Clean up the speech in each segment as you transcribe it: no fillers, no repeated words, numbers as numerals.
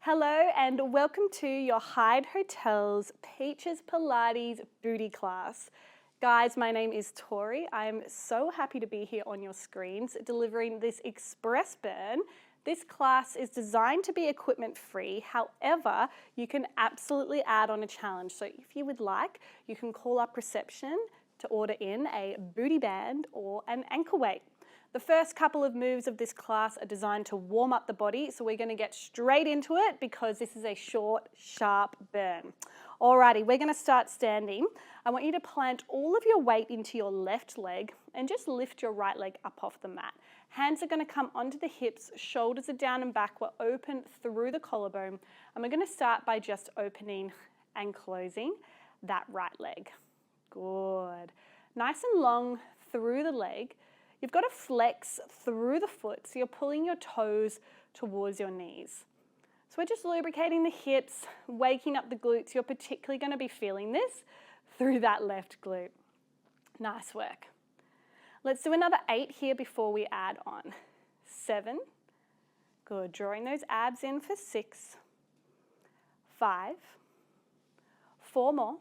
Hello and welcome to your Hyde Hotel's Peaches Pilates booty class. Guys, my name is Tori. I am so happy to be here on your screens delivering this express burn. This class is designed to be equipment free. However, you can absolutely add on a challenge. So if you would like, you can call up reception to order in a booty band or an ankle weight. The first couple of moves of this class are designed to warm up the body, so we're going to get straight into it because this is a short, sharp burn. Alrighty, we're going to start standing. I want you to plant all of your weight into your left leg and just lift your right leg up off the mat. Hands are going to come onto the hips, shoulders are down and back, we're open through the collarbone, and we're going to start by just opening and closing that right leg. Good. Nice and long through the leg. You've got to flex through the foot, so you're pulling your toes towards your knees. So we're just lubricating the hips, waking up the glutes. You're particularly going to be feeling this through that left glute. Nice work. Let's do another 8 here before we add on. 7. Good. Drawing those abs in for 6. 5. 4 more.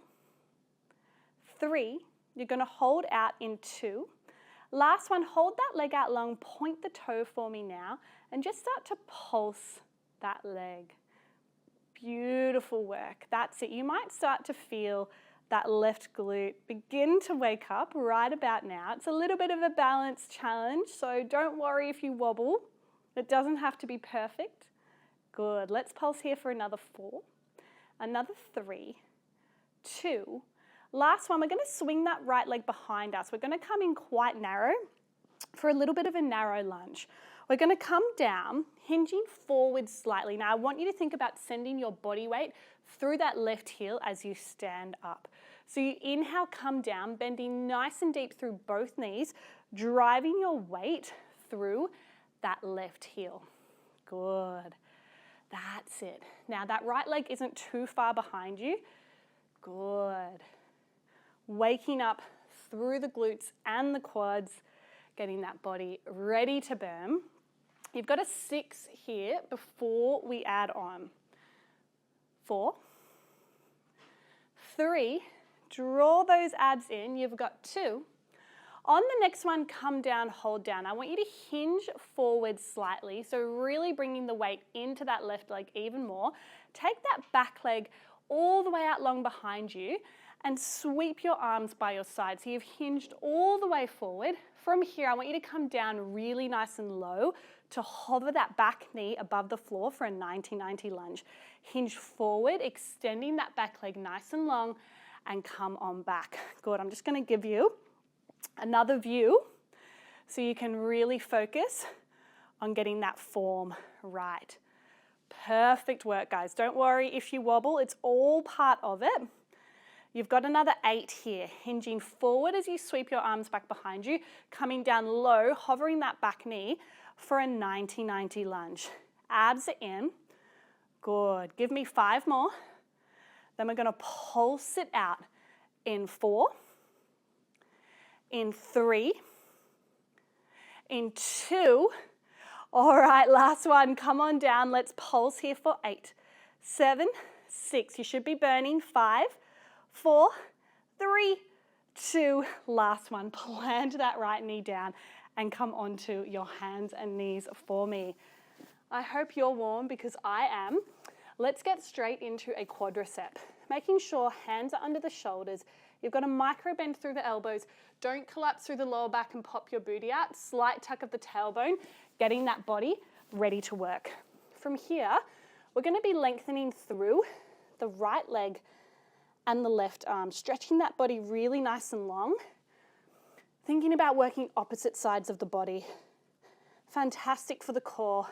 3. You're going to hold out in 2. Last one, hold that leg out long, point the toe for me now, and just start to pulse that leg. Beautiful work. That's it. You might start to feel that left glute begin to wake up right about now. It's a little bit of a balance challenge, so don't worry if you wobble. It doesn't have to be perfect. Good. Let's pulse here for another 4, another 3, 2. Last one, we're going to swing that right leg behind us. We're going to come in quite narrow for a little bit of a narrow lunge. We're going to come down, hinging forward slightly. Now, I want you to think about sending your body weight through that left heel as you stand up. So you inhale, come down, bending nice and deep through both knees, driving your weight through that left heel. Good. That's it. Now, that right leg isn't too far behind you. Good. Waking up through the glutes and the quads, getting that body ready to burn. You've got a 6 here before we add on. 4, 3, draw those abs in. You've got 2. On the next one, come down, hold down. I want you to hinge forward slightly, so really bringing the weight into that left leg even more. Take that back leg all the way out long behind you and sweep your arms by your side. So you've hinged all the way forward. From here, I want you to come down really nice and low to hover that back knee above the floor for a 90-90 lunge. Hinge forward, extending that back leg nice and long, and come on back. Good, I'm just gonna give you another view so you can really focus on getting that form right. Perfect work, guys. Don't worry if you wobble, it's all part of it. You've got another 8 here, hinging forward as you sweep your arms back behind you, coming down low, hovering that back knee for a 90-90 lunge. Abs are in. Good. Give me 5 more. Then we're going to pulse it out in 4, in 3, in 2. All right, last one. Come on down. Let's pulse here for 8, 7, 6. You should be burning. 5, 4, 3, 2, last one. Plant that right knee down and come onto your hands and knees for me. I hope you're warm because I am. Let's get straight into a quadricep. Making sure hands are under the shoulders. You've got a micro bend through the elbows. Don't collapse through the lower back and pop your booty out. Slight tuck of the tailbone, getting that body ready to work. From here, we're going to be lengthening through the right leg and the left arm, stretching that body really nice and long. Thinking about working opposite sides of the body. Fantastic for the core.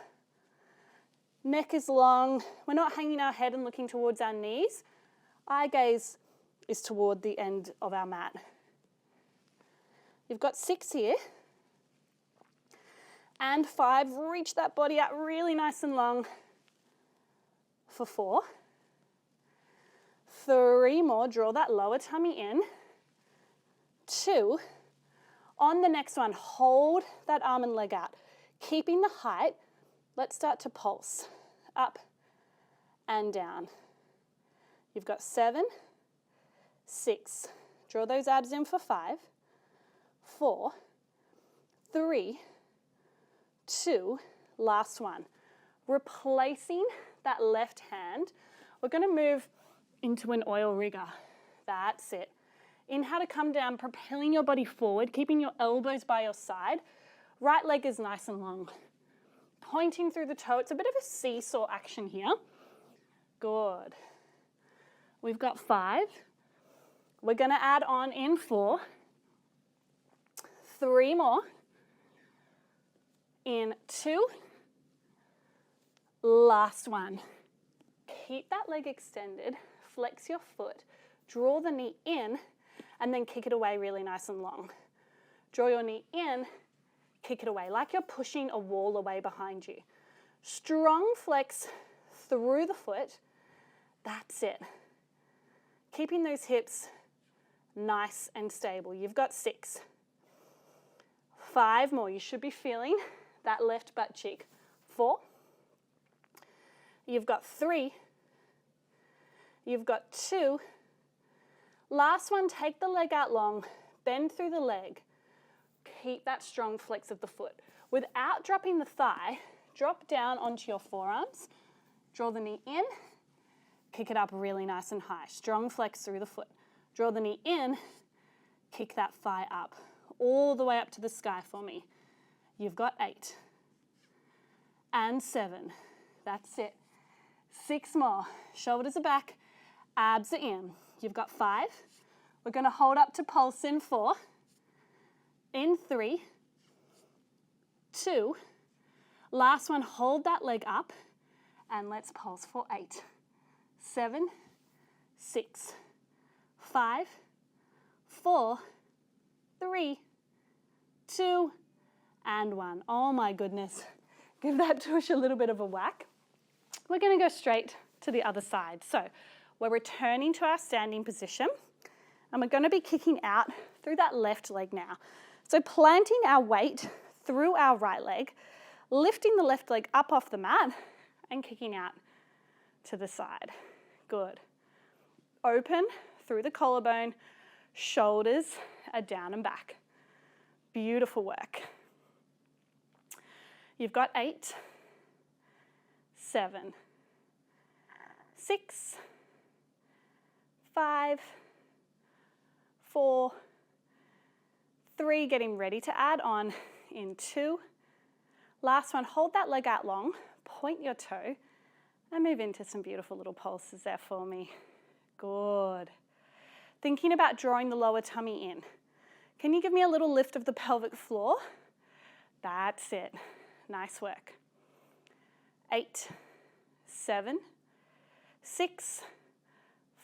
Neck is long. We're not hanging our head and looking towards our knees. Eye gaze is toward the end of our mat. You've got 6 here. And 5, reach that body out really nice and long for 4. 3 more, draw that lower tummy in. 2. On the next one, hold that arm and leg out. Keeping the height, let's start to pulse. Up and down. You've got 7, 6. Draw those abs in for 5, 4, 3, 2, last one. Replacing that left hand, we're going to move into an oil rigger. That's it. Inhale to come down, propelling your body forward, keeping your elbows by your side. Right leg is nice and long. Pointing through the toe. It's a bit of a seesaw action here. Good. We've got 5. We're going to add on in 4. 3 more. In 2. Last one. Keep that leg extended. Flex your foot. Draw the knee in and then kick it away really nice and long. Draw your knee in, kick it away, like you're pushing a wall away behind you. Strong flex through the foot. That's it. Keeping those hips nice and stable. You've got 6. 5 more. You should be feeling that left butt cheek. 4. You've got 3. You've got 2. Last one, take the leg out long, bend through the leg. Keep that strong flex of the foot. Without dropping the thigh, drop down onto your forearms, draw the knee in, kick it up really nice and high. Strong flex through the foot. Draw the knee in, kick that thigh up, all the way up to the sky for me. You've got 8. And 7. That's it. 6 more. Shoulders are back, abs are in. You've got 5. We're going to hold up to pulse in 4. In 3. 2. Last one, hold that leg up. And let's pulse for 8. 7. 6. 5. 4. 3. 2. And 1. Oh my goodness. Give that tush a little bit of a whack. We're going to go straight to the other side. So we're returning to our standing position, and we're going to be kicking out through that left leg now. So planting our weight through our right leg, lifting the left leg up off the mat, and kicking out to the side. Good. Open through the collarbone, shoulders are down and back. Beautiful work. You've got 8, 7, 6, 5, 4, 3, getting ready to add on in 2. Last one, hold that leg out long, point your toe, and move into some beautiful little pulses there for me. Good. Thinking about drawing the lower tummy in. Can you give me a little lift of the pelvic floor? That's it. Nice work. 8, 7, 6,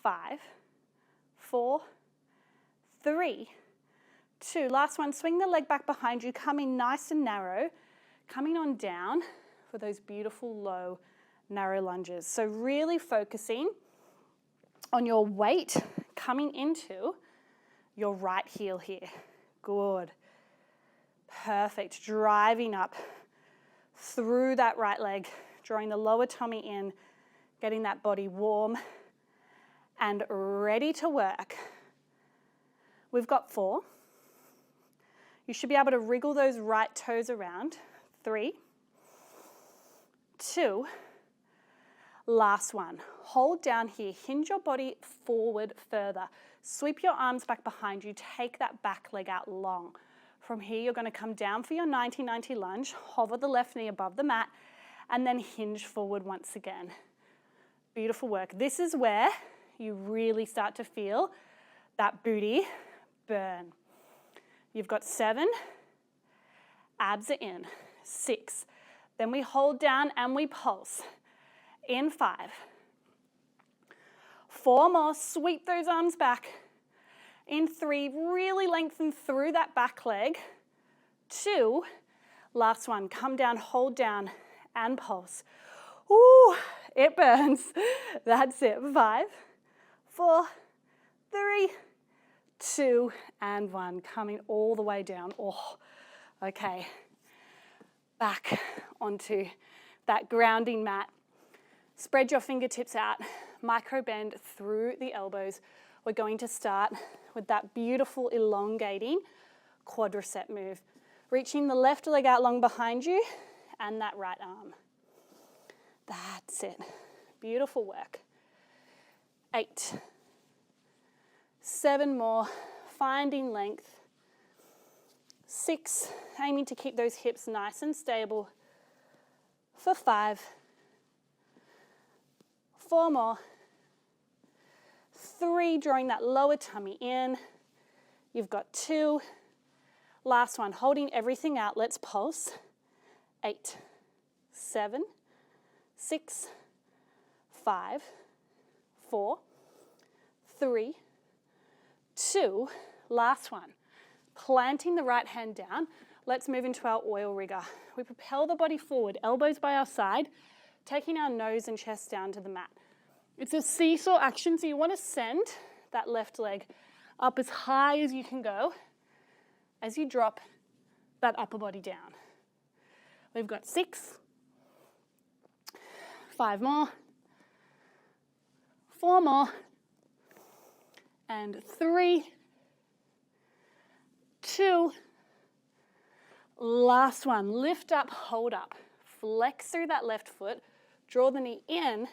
5, 4, 3, 2. Last one, swing the leg back behind you, coming nice and narrow, coming on down for those beautiful low, narrow lunges. So really focusing on your weight coming into your right heel here. Good. Perfect. Driving up through that right leg, drawing the lower tummy in, getting that body warm and ready to work. We've got 4. You should be able to wriggle those right toes around. 3, 2, last one. Hold down here, hinge your body forward further. Sweep your arms back behind you, take that back leg out long. From here, you're going to come down for your 90-90 lunge, hover the left knee above the mat, and then hinge forward once again. Beautiful work. This is where you really start to feel that booty burn. You've got 7, abs are in, 6. Then we hold down and we pulse. In 5. 4 more, sweep those arms back. In 3, really lengthen through that back leg. 2, last one, come down, hold down, and pulse. Ooh, it burns. That's it. 5, 4, 3, 2, and 1. Coming all the way down. Oh, okay. Back onto that grounding mat. Spread your fingertips out, micro bend through the elbows. We're going to start with that beautiful elongating quadricep move. Reaching the left leg out long behind you and that right arm. That's it. Beautiful work. 8. 7 more, finding length. 6, aiming to keep those hips nice and stable. For 5. 4 more. 3, drawing that lower tummy in. You've got 2. Last one, holding everything out. Let's pulse. 8, 7, 6, 5, 4, 3, 2. Last one. Planting the right hand down. Let's move into our oil rigger. We propel the body forward, elbows by our side, taking our nose and chest down to the mat. It's a seesaw action, so you want to send that left leg up as high as you can go as you drop that upper body down. We've got 6, 5 more, 4 more, and 3, 2, last one. Lift up, hold up. Flex through that left foot, draw the knee in,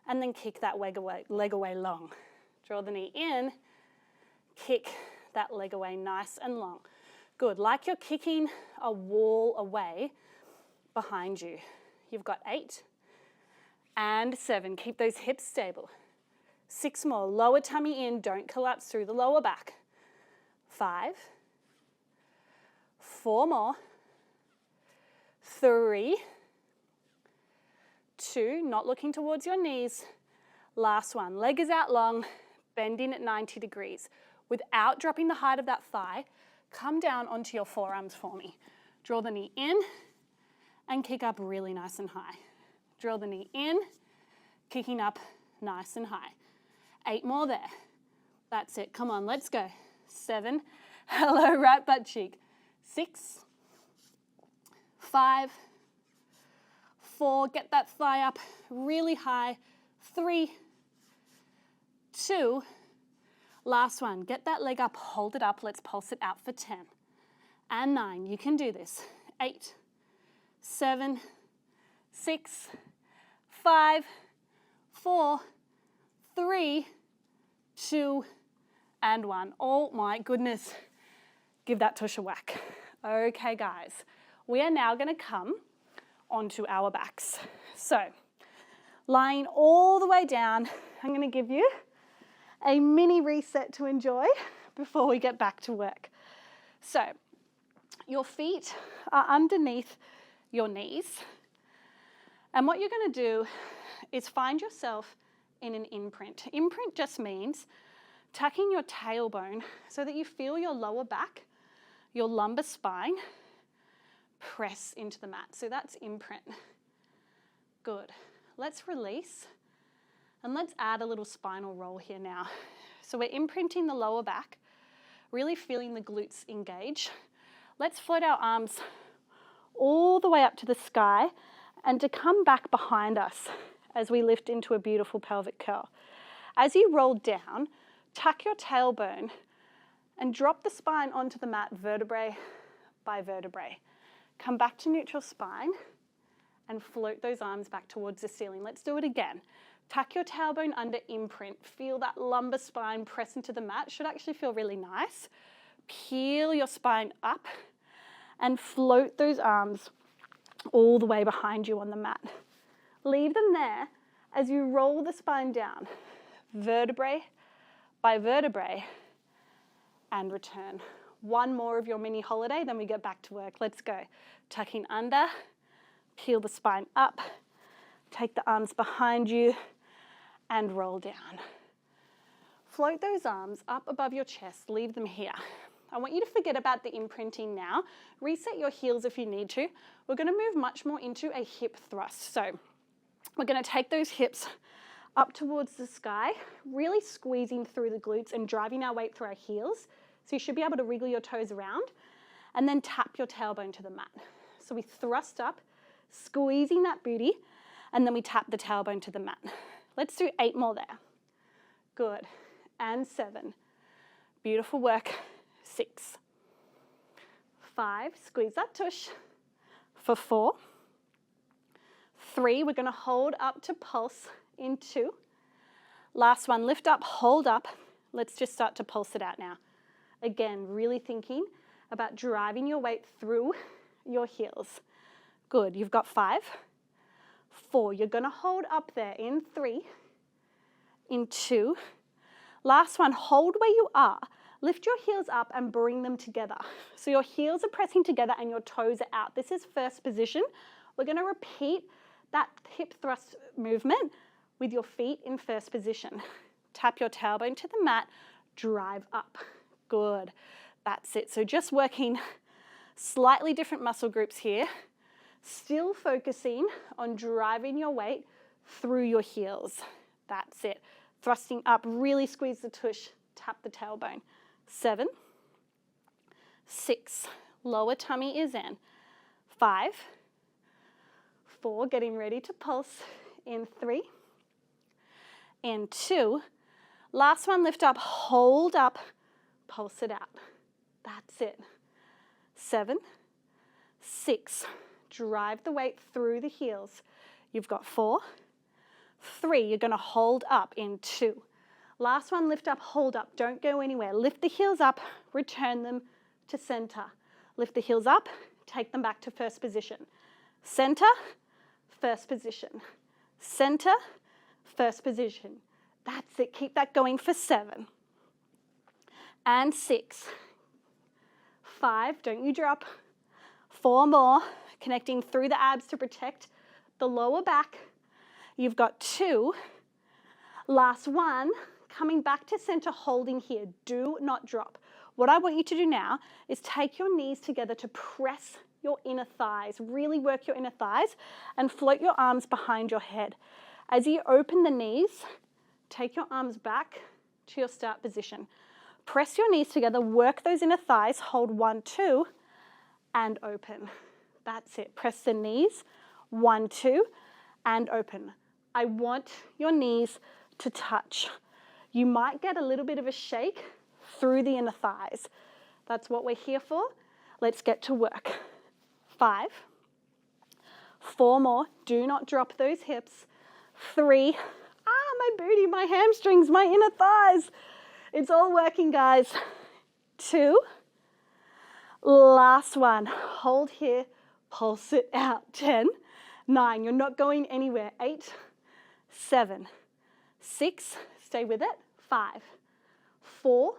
and then kick that leg away long. Draw the knee in, kick that leg away nice and long. Good, like you're kicking a wall away behind you. You've got 8 and 7. Keep those hips stable. 6 more, lower tummy in, don't collapse through the lower back. 5, 4 more, 3, 2, not looking towards your knees. Last one, leg is out long, bending at 90 degrees. Without dropping the height of that thigh, come down onto your forearms for me. Draw the knee in and kick up really nice and high. Draw the knee in, kicking up nice and high. 8 more there. That's it. Come on, let's go. 7. Hello, right butt cheek. 6, 5, 4. Get that thigh up really high. 3, 2. Last one. Get that leg up, hold it up. Let's pulse it out for 10. And 9. You can do this. 8, 7, 6, 5, 4, 3, 2, and 1. Oh my goodness. Give that tush a whack. Okay, guys. We are now going to come onto our backs. So, lying all the way down, I'm going to give you a mini reset to enjoy before we get back to work. So, your feet are underneath your knees. And what you're going to do is find yourself in an imprint. Imprint just means tucking your tailbone so that you feel your lower back, your lumbar spine, press into the mat. So that's imprint. Good. Let's release and let's add a little spinal roll here now. So we're imprinting the lower back, really feeling the glutes engage. Let's float our arms all the way up to the sky and to come back behind us as we lift into a beautiful pelvic curl. As you roll down, tuck your tailbone and drop the spine onto the mat vertebrae by vertebrae. Come back to neutral spine and float those arms back towards the ceiling. Let's do it again. Tuck your tailbone under imprint. Feel that lumbar spine press into the mat. Should actually feel really nice. Peel your spine up and float those arms all the way behind you on the mat. Leave them there as you roll the spine down, vertebrae by vertebrae, and return. One more of your mini holiday, then we get back to work. Let's go. Tucking under, peel the spine up, take the arms behind you, and roll down. Float those arms up above your chest, leave them here. I want you to forget about the imprinting now. Reset your heels if you need to. We're going to move much more into a hip thrust. So we're going to take those hips up towards the sky, really squeezing through the glutes and driving our weight through our heels. So you should be able to wriggle your toes around and then tap your tailbone to the mat. So we thrust up, squeezing that booty, and then we tap the tailbone to the mat. Let's do 8 more there. Good. And 7. Beautiful work. 6. 5, squeeze that tush. For 4. 3, we're going to hold up to pulse in 2. Last one, lift up, hold up. Let's just start to pulse it out now. Again, really thinking about driving your weight through your heels. Good, you've got 5. 4, you're going to hold up there in 3, in 2. Last one, hold where you are. Lift your heels up and bring them together. So your heels are pressing together and your toes are out. This is first position. We're going to repeat that hip thrust movement with your feet in first position. Tap your tailbone to the mat, drive up. Good. That's it. So just working slightly different muscle groups here, still focusing on driving your weight through your heels. That's it. Thrusting up, really squeeze the tush, tap the tailbone. 7, 6, lower tummy is in. 5, 4, getting ready to pulse in 3, and 2. Last one, lift up, hold up, pulse it out. That's it. 7, 6, drive the weight through the heels. You've got 4, 3, you're going to hold up in 2. Last one, lift up, hold up, don't go anywhere. Lift the heels up, return them to center. Lift the heels up, take them back to first position. Center, first position. Center, first position. That's it, keep that going for 7. And 6. 5, don't you drop. 4 more, connecting through the abs to protect the lower back. You've got 2. Last one, coming back to center, holding here. Do not drop. What I want you to do now is take your knees together to press your inner thighs. Really work your inner thighs and float your arms behind your head. As you open the knees, take your arms back to your start position. Press your knees together, work those inner thighs, hold 1, 2, and open. That's it. Press the knees, 1, 2, and open. I want your knees to touch. You might get a little bit of a shake through the inner thighs. That's what we're here for. Let's get to work. 5, 4 more. Do not drop those hips. 3, my booty, my hamstrings, my inner thighs. It's all working, guys. 2, last one. Hold here, pulse it out. 10, 9, you're not going anywhere. 8, 7, 6, stay with it. 5, 4,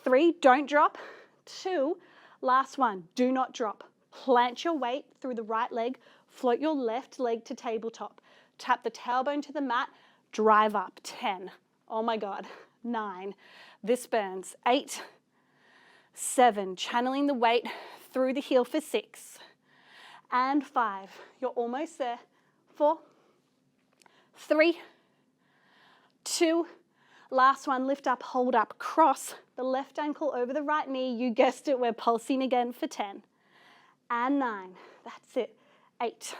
3, don't drop. 2, last one, do not drop. Plant your weight through the right leg, float your left leg to tabletop. Tap the tailbone to the mat, drive up. 10, oh my God. 9, this burns. 8, 7, channeling the weight through the heel for 6, and 5, you're almost there. 4, 3, 2, last one, lift up, hold up, cross the left ankle over the right knee. You guessed it, we're pulsing again for 10, and 9, that's it. 8,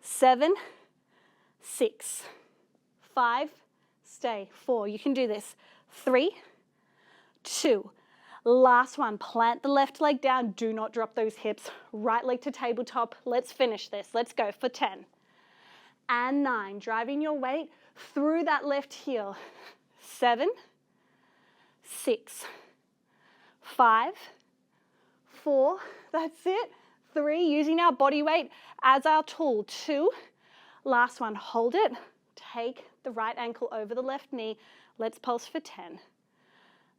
7, 6, 5, stay. 4, you can do this. 3, 2, last one, plant the left leg down. Do not drop those hips. Right leg to tabletop. Let's finish this. Let's go for 10, and 9, driving your weight through that left heel. 7, 6, 5, 4, that's it. 3, using our body weight as our tool. 2, last one, hold it. Take the right ankle over the left knee. Let's pulse for 10,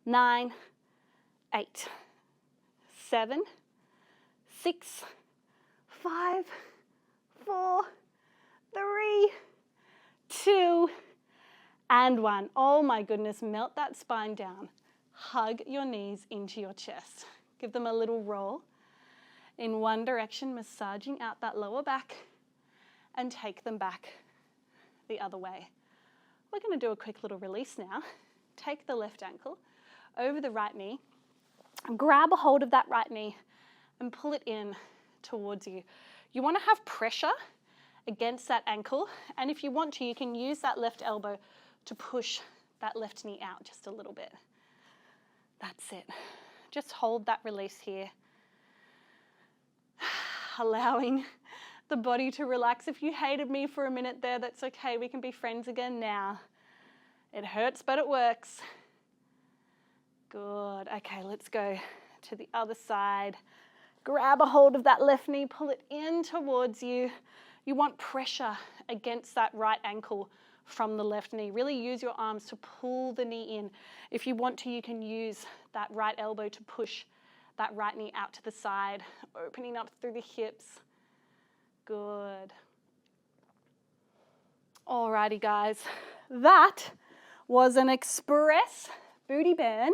9, 8, 7, 6, 5, 4, 3, 2, and 1. Oh my goodness, melt that spine down. Hug your knees into your chest. Give them a little roll in one direction, massaging out that lower back, and take them back the other way. We're going to do a quick little release now. Take the left ankle over the right knee, grab a hold of that right knee and pull it in towards you. You want to have pressure against that ankle. And if you want to, you can use that left elbow to push that left knee out just a little bit. That's it. Just hold that release here. Allowing the body to relax. If you hated me for a minute there, that's okay. We can be friends again now. It hurts, but it works. Good. Okay, let's go to the other side. Grab a hold of that left knee, pull it in towards you. You want pressure against that right ankle from the left knee. Really use your arms to pull the knee in. If you want to, you can use that right elbow to push that right knee out to the side, opening up through the hips. Good. Alrighty, guys. That was an express booty burn,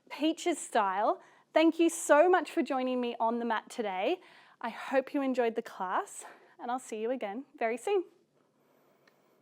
Peaches style. Thank you so much for joining me on the mat today. I hope you enjoyed the class, and I'll see you again very soon.